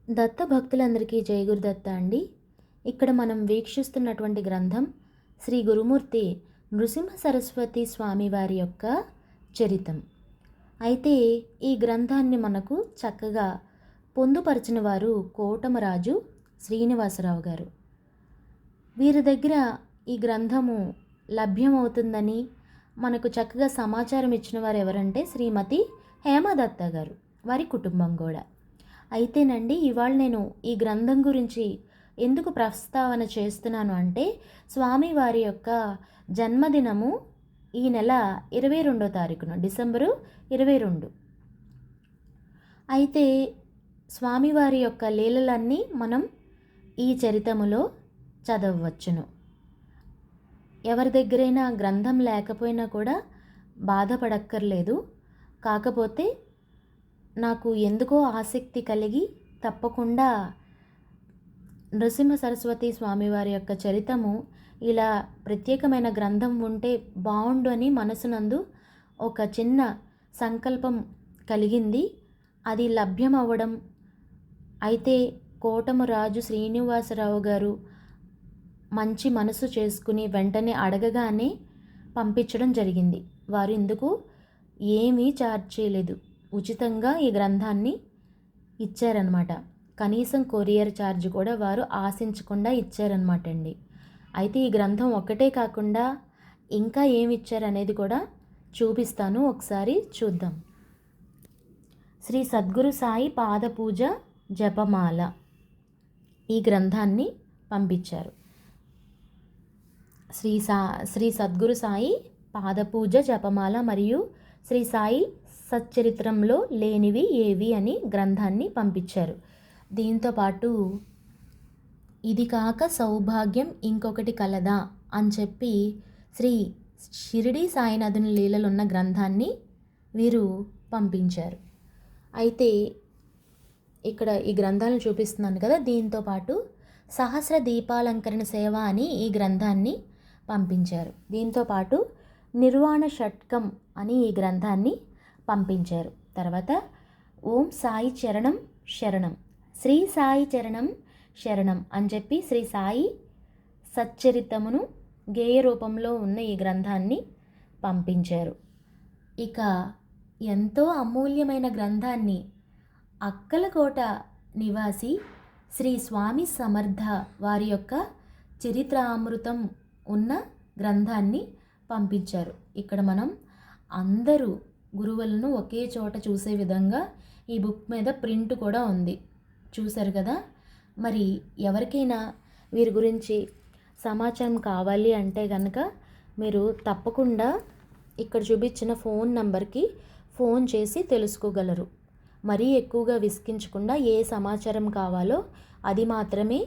దత్త భక్తులందరికీ జై గురుదత్త అండి. ఇక్కడ మనం వీక్షిస్తున్నటువంటి గ్రంథం శ్రీ గురుమూర్తి నృసింహ సరస్వతి స్వామి వారి యొక్క చరితం. అయితే ఈ గ్రంథాన్ని మనకు చక్కగా పొందుపరిచిన వారు కోటమరాజు శ్రీనివాసరావు గారు. వీరి దగ్గర ఈ గ్రంథము లభ్యమవుతుందని మనకు చక్కగా సమాచారం ఇచ్చిన వారు ఎవరంటే శ్రీమతి హేమదత్త గారు, వారి కుటుంబం కూడా. అయితేనండి, ఇవాళ నేను ఈ గ్రంథం గురించి ఎందుకు ప్రస్తావన చేస్తున్నాను అంటే, స్వామివారి యొక్క జన్మదినము ఈ నెల 22వ తారీఖున, డిసెంబరు 22. అయితే స్వామివారి యొక్క లీలలన్నీ మనం ఈ చరితములో చదవవచ్చును. ఎవరి దగ్గరైనా గ్రంథం లేకపోయినా కూడా బాధపడక్కర్లేదు. కాకపోతే నాకు ఎందుకో ఆసక్తి కలిగి తప్పకుండా నృసింహ సరస్వతి స్వామివారి యొక్క చరితము ఇలా ప్రత్యేకమైన గ్రంథం ఉంటే బాగుండు అని మనసునందు ఒక చిన్న సంకల్పం కలిగింది. అది లభ్యం అవ్వడం, అయితే కోటమరాజు శ్రీనివాసరావు గారు మంచి మనసు చేసుకుని వెంటనే అడగగానే పంపించడం జరిగింది. వారు ఇందుకు ఏమీ ఛార్జ్ చేయలేదు, ఉచితంగా ఈ గ్రంథాన్ని ఇచ్చారనమాట. కనీసం కొరియర్ ఛార్జ్ కూడా వారు ఆశించకుండా ఇచ్చారనమాట అండి. అయితే ఈ గ్రంథం ఒక్కటే కాకుండా ఇంకా ఏమి ఇచ్చారనేది కూడా చూపిస్తాను, ఒకసారి చూద్దాం. శ్రీ సద్గురు సాయి పాదపూజ జపమాల ఈ గ్రంథాన్ని పంపించారు. శ్రీ సద్గురు సాయి పాదపూజ జపమాల మరియు శ్రీ సాయి సచ్చరిత్రంలో లేనివి ఏవి అని గ్రంథాన్ని పంపించారు. దీంతోపాటు ఇది కాక సౌభాగ్యం ఇంకొకటి కలదా అని చెప్పి శ్రీ షిరిడి సాయినాథుని లీలలున్న గ్రంథాన్ని వీరు పంపించారు. అయితే ఇక్కడ ఈ గ్రంథాలను చూపిస్తున్నాను కదా, దీంతోపాటు సహస్ర దీపాలంకరణ సేవ అని ఈ గ్రంథాన్ని పంపించారు. దీంతోపాటు నిర్వాణ షట్కం అని ఈ గ్రంథాన్ని పంపించారు. తర్వాత ఓం సాయి చరణం శరణం, శ్రీ సాయి చరణం శరణం అని చెప్పి శ్రీ సాయి సచ్చరితమును గేయ రూపంలో ఉన్న ఈ గ్రంథాన్ని పంపించారు. ఇక ఎంతో అమూల్యమైన గ్రంథాన్ని అక్కలకోట నివాసి శ్రీ స్వామి సమర్థ వారి యొక్క చరిత్రామృతం ఉన్న గ్రంథాన్ని పంపించారు. ఇక్కడ మనం అందరూ గురువులను ఒకే చోట చూసే విధంగా ఈ బుక్ మీద ప్రింట్ కూడా ఉంది, చూశారు కదా. మరి ఎవరికైనా వీరి గురించి సమాచారం కావాలి అంటే కనుక మీరు తప్పకుండా ఇక్కడ చూపించిన ఫోన్ నంబర్కి ఫోన్ చేసి తెలుసుకోగలరు. మరీ ఎక్కువగా విసిగించకుండా ఏ సమాచారం కావాలో అది మాత్రమే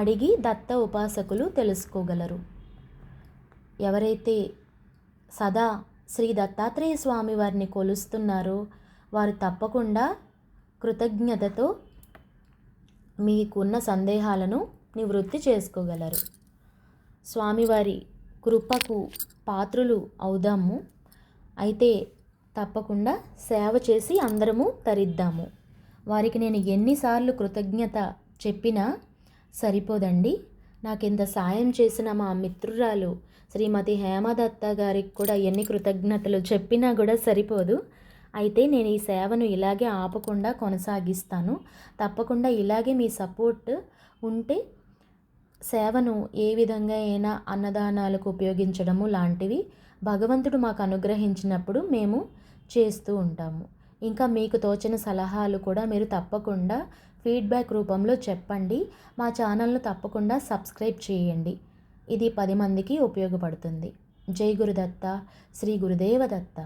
అడిగి దత్త ఉపాసకులు తెలుసుకోగలరు. ఎవరైతే సదా శ్రీ దత్తాత్రేయ స్వామి వారిని కొలుస్తున్నారో వారు తప్పకుండా కృతజ్ఞతతో మీకున్న సందేహాలను నివృత్తి చేసుకోగలరు. స్వామివారి కృపకు పాత్రులు అవుదాము. అయితే తప్పకుండా సేవ చేసి అందరము తరిద్దాము. వారికి నేను ఎన్నిసార్లు కృతజ్ఞత చెప్పినా సరిపోదండి. నాకింత సాయం చేసిన మా మిత్రురాలు శ్రీమతి హేమదత్త గారికి కూడా ఎన్ని కృతజ్ఞతలు చెప్పినా కూడా సరిపోదు. అయితే నేను ఈ సేవను ఇలాగే ఆపకుండా కొనసాగిస్తాను. తప్పకుండా ఇలాగే మీ సపోర్ట్ ఉంటే సేవను ఏ విధంగా అయినా అన్నదానాలకు ఉపయోగించడము లాంటివి భగవంతుడు మాకు అనుగ్రహించినప్పుడు మేము చేస్తూ ఉంటాము. ఇంకా మీకు తోచిన సలహాలు కూడా మీరు తప్పకుండా ఫీడ్బ్యాక్ రూపంలో చెప్పండి. మా ఛానల్ను తప్పకుండా సబ్స్క్రైబ్ చేయండి. ఇది 10 మందికి ఉపయోగపడుతుంది. జై గురుదత్త, శ్రీ గురుదేవ దత్త.